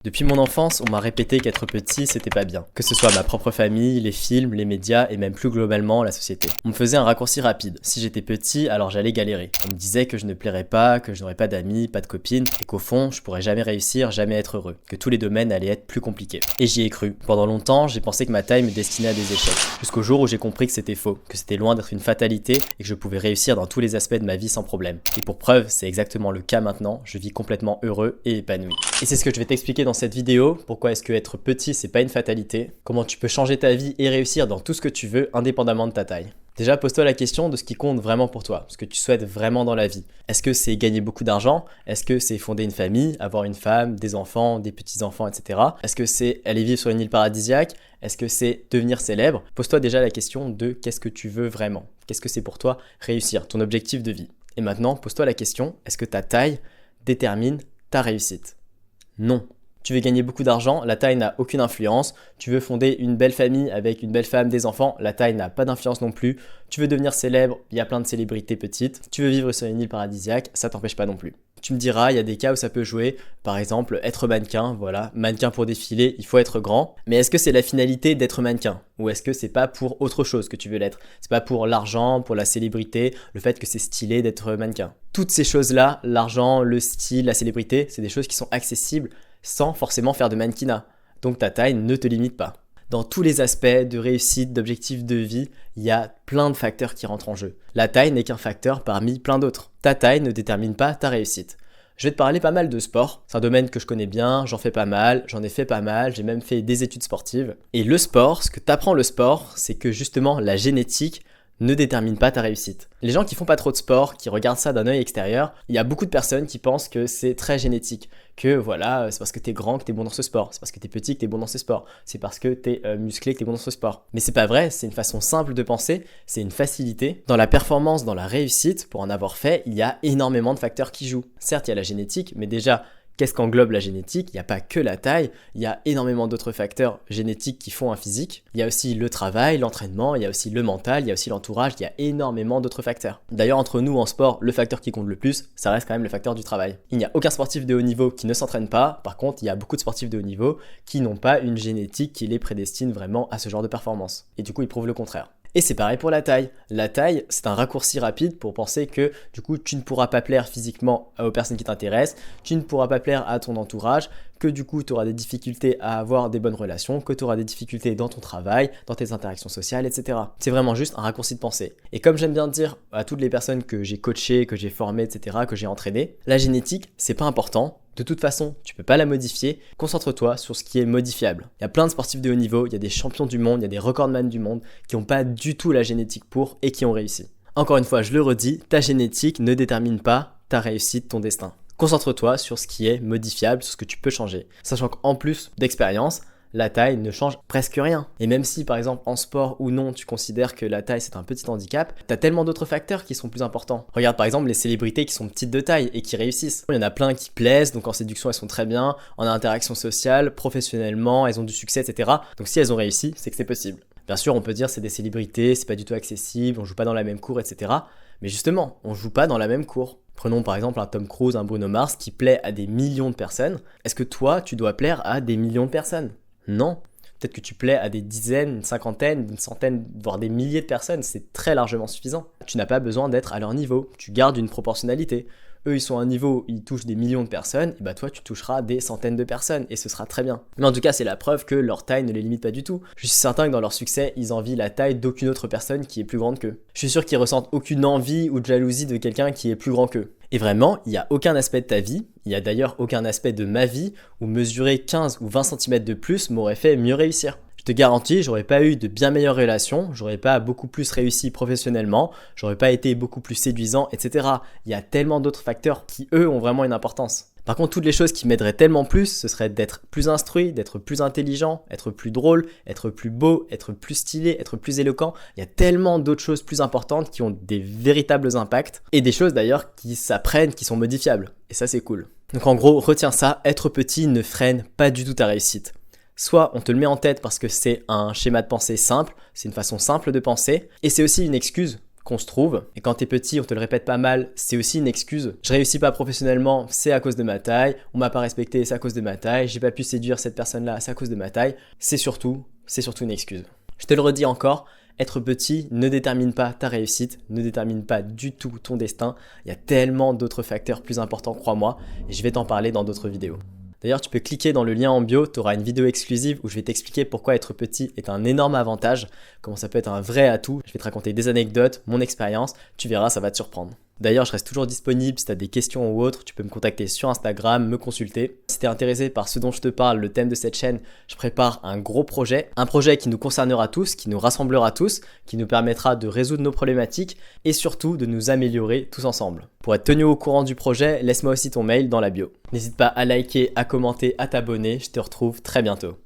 Depuis mon enfance, on m'a répété qu'être petit, c'était pas bien. Que ce soit ma propre famille, les films, les médias et même plus globalement la société. On me faisait un raccourci rapide. Si j'étais petit, alors j'allais galérer. On me disait que je ne plairais pas, que je n'aurais pas d'amis, pas de copines, et qu'au fond, je pourrais jamais réussir, jamais être heureux. Que tous les domaines allaient être plus compliqués. Et j'y ai cru. Pendant longtemps, j'ai pensé que ma taille me destinait à des échecs. Jusqu'au jour où j'ai compris que c'était faux, que c'était loin d'être une fatalité et que je pouvais réussir dans tous les aspects de ma vie sans problème. Et pour preuve, c'est exactement le cas maintenant. Je vis complètement heureux et épanoui. Et c'est ce que je vais t'expliquer dans cette vidéo. Pourquoi est-ce que être petit, c'est pas une fatalité? Comment tu peux changer ta vie et réussir dans tout ce que tu veux, indépendamment de ta taille? Déjà, pose-toi la question de ce qui compte vraiment pour toi, ce que tu souhaites vraiment dans la vie. Est-ce que c'est gagner beaucoup d'argent? Est-ce que c'est fonder une famille, avoir une femme, des enfants, des petits-enfants, etc. Est-ce que c'est aller vivre sur une île paradisiaque? Est-ce que c'est devenir célèbre? Pose-toi déjà la question de qu'est-ce que tu veux vraiment? Qu'est-ce que c'est pour toi réussir, ton objectif de vie? Et maintenant, pose-toi la question, est-ce que ta taille détermine ta réussite? Non. Tu veux gagner beaucoup d'argent, la taille n'a aucune influence. Tu veux fonder une belle famille avec une belle femme, des enfants, la taille n'a pas d'influence non plus. Tu veux devenir célèbre, il y a plein de célébrités petites. Tu veux vivre sur une île paradisiaque, ça t'empêche pas non plus. Tu me diras, il y a des cas où ça peut jouer, par exemple être mannequin, voilà, mannequin pour défiler, il faut être grand. Mais est-ce que c'est la finalité d'être mannequin? Ou est-ce que c'est pas pour autre chose que tu veux l'être? C'est pas pour l'argent, pour la célébrité, le fait que c'est stylé d'être mannequin. Toutes ces choses-là, l'argent, le style, la célébrité, c'est des choses qui sont accessibles sans forcément faire de mannequinat. Donc ta taille ne te limite pas. Dans tous les aspects de réussite, d'objectifs de vie, il y a plein de facteurs qui rentrent en jeu. La taille n'est qu'un facteur parmi plein d'autres. Ta taille ne détermine pas ta réussite. Je vais te parler pas mal de sport. C'est un domaine que je connais bien, j'en fais pas mal, j'en ai fait pas mal, j'ai même fait des études sportives. Et le sport, ce que t'apprends le sport, c'est que justement la génétique ne détermine pas ta réussite. Les gens qui font pas trop de sport, qui regardent ça d'un œil extérieur, il y a beaucoup de personnes qui pensent que c'est très génétique, que voilà, c'est parce que t'es grand que t'es bon dans ce sport, c'est parce que t'es petit que t'es bon dans ce sport, c'est parce que t'es musclé que t'es bon dans ce sport. Mais c'est pas vrai, c'est une façon simple de penser, c'est une facilité. Dans la performance, dans la réussite, pour en avoir fait, il y a énormément de facteurs qui jouent. Certes, il y a la génétique, mais déjà, qu'est-ce qu'englobe la génétique? Il n'y a pas que la taille, il y a énormément d'autres facteurs génétiques qui font un physique. Il y a aussi le travail, l'entraînement, il y a aussi le mental, il y a aussi l'entourage, il y a énormément d'autres facteurs. D'ailleurs, entre nous en sport, le facteur qui compte le plus, ça reste quand même le facteur du travail. Il n'y a aucun sportif de haut niveau qui ne s'entraîne pas. Par contre, il y a beaucoup de sportifs de haut niveau qui n'ont pas une génétique qui les prédestine vraiment à ce genre de performance. Et du coup, ils prouvent le contraire. Et c'est pareil pour la taille. La taille, c'est un raccourci rapide pour penser que du coup, tu ne pourras pas plaire physiquement aux personnes qui t'intéressent, tu ne pourras pas plaire à ton entourage, que du coup, tu auras des difficultés à avoir des bonnes relations, que tu auras des difficultés dans ton travail, dans tes interactions sociales, etc. C'est vraiment juste un raccourci de pensée. Et comme j'aime bien dire à toutes les personnes que j'ai coachées, que j'ai formées, etc., que j'ai entraînées, la génétique, c'est pas important. De toute façon, tu peux pas la modifier. Concentre-toi sur ce qui est modifiable. Il y a plein de sportifs de haut niveau, il y a des champions du monde, il y a des recordman du monde qui n'ont pas du tout la génétique pour et qui ont réussi. Encore une fois, je le redis, ta génétique ne détermine pas ta réussite, ton destin. Concentre-toi sur ce qui est modifiable, sur ce que tu peux changer. Sachant qu'en plus d'expérience, la taille ne change presque rien. Et même si par exemple en sport ou non tu considères que la taille c'est un petit handicap, t'as tellement d'autres facteurs qui sont plus importants. Regarde par exemple les célébrités qui sont petites de taille et qui réussissent. Il y en a plein qui plaisent, donc en séduction elles sont très bien, en interaction sociale, professionnellement, elles ont du succès, etc. Donc si elles ont réussi, c'est que c'est possible. Bien sûr on peut dire c'est des célébrités, c'est pas du tout accessible, on joue pas dans la même cour, etc. Mais justement, on joue pas dans la même cour. Prenons par exemple un Tom Cruise, un Bruno Mars qui plaît à des millions de personnes. Est-ce que toi tu dois plaire à des millions de personnes? Non, peut-être que tu plais à des dizaines, une cinquantaine, une centaine, voire des milliers de personnes, c'est très largement suffisant. Tu n'as pas besoin d'être à leur niveau, tu gardes une proportionnalité. Eux, ils sont à un niveau, ils touchent des millions de personnes, et bah toi, tu toucheras des centaines de personnes, et ce sera très bien. Mais en tout cas, c'est la preuve que leur taille ne les limite pas du tout. Je suis certain que dans leur succès, ils envient la taille d'aucune autre personne qui est plus grande qu'eux. Je suis sûr qu'ils ressentent aucune envie ou de jalousie de quelqu'un qui est plus grand qu'eux. Et vraiment, il n'y a aucun aspect de ta vie, il n'y a d'ailleurs aucun aspect de ma vie où mesurer 15 ou 20 cm de plus m'aurait fait mieux réussir. Je te garantis, j'aurais pas eu de bien meilleures relations, j'aurais pas beaucoup plus réussi professionnellement, j'aurais pas été beaucoup plus séduisant, etc. Il y a tellement d'autres facteurs qui, eux, ont vraiment une importance. Par contre, toutes les choses qui m'aideraient tellement plus, ce serait d'être plus instruit, d'être plus intelligent, être plus drôle, être plus beau, être plus stylé, être plus éloquent. Il y a tellement d'autres choses plus importantes qui ont des véritables impacts et des choses d'ailleurs qui s'apprennent, qui sont modifiables. Et ça, c'est cool. Donc en gros, retiens ça, être petit ne freine pas du tout ta réussite. Soit on te le met en tête parce que c'est un schéma de pensée simple, c'est une façon simple de penser, et c'est aussi une excuse qu'on se trouve. Et quand t'es petit, on te le répète pas mal, c'est aussi une excuse. Je réussis pas professionnellement, c'est à cause de ma taille. On m'a pas respecté, c'est à cause de ma taille. J'ai pas pu séduire cette personne-là, c'est à cause de ma taille. C'est surtout une excuse. Je te le redis encore, être petit ne détermine pas ta réussite, ne détermine pas du tout ton destin. Il y a tellement d'autres facteurs plus importants, crois-moi, et je vais t'en parler dans d'autres vidéos. D'ailleurs, tu peux cliquer dans le lien en bio, tu auras une vidéo exclusive où je vais t'expliquer pourquoi être petit est un énorme avantage, comment ça peut être un vrai atout. Je vais te raconter des anecdotes, mon expérience, tu verras, ça va te surprendre. D'ailleurs, je reste toujours disponible si tu as des questions ou autres, tu peux me contacter sur Instagram, me consulter. Si tu es intéressé par ce dont je te parle, le thème de cette chaîne, je prépare un gros projet, un projet qui nous concernera tous, qui nous rassemblera tous, qui nous permettra de résoudre nos problématiques et surtout de nous améliorer tous ensemble. Pour être tenu au courant du projet, laisse-moi aussi ton mail dans la bio. N'hésite pas à liker, à commenter, à t'abonner, je te retrouve très bientôt.